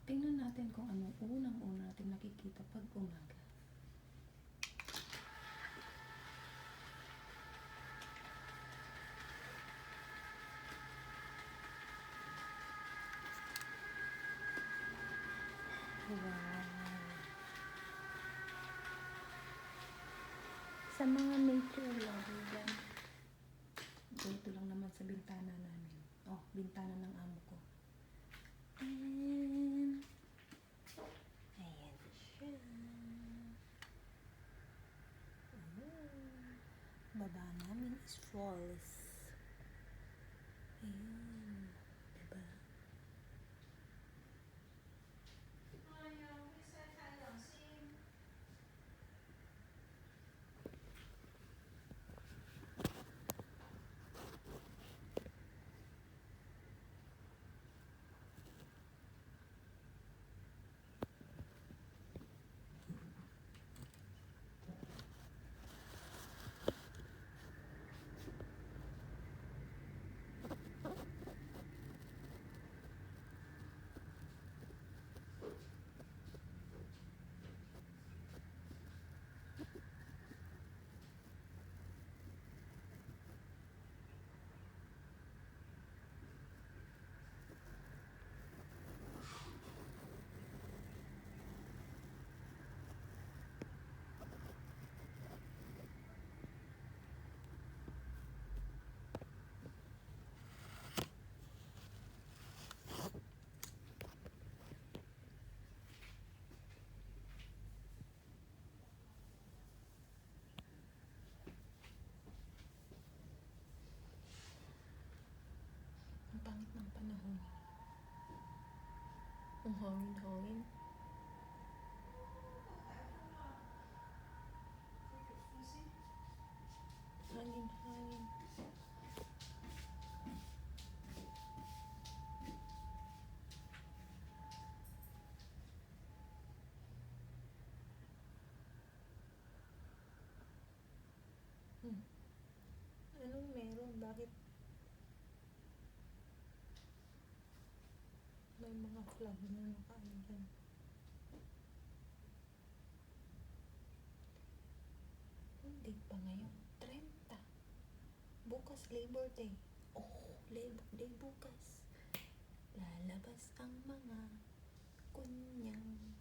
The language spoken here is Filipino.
Tingnan natin kung anong unang-una natin nakikita pag umaga. Wow! Sa mga nature lover dyan, dito lang naman sa bintana namin. Oh, bintana ng amo ko. And, ayan siya. Baba namin is falls. Ayan. Diba? Ang pangit ng panahon. Ang hangin-hangin. Hangin-hangin. Anong meron? Bakit may mga flag na nakaano dyan? Hindi pa ngayon. 30. Bukas Labor Day. Oh, Labor Day bukas. Lalabas ang mga kunyang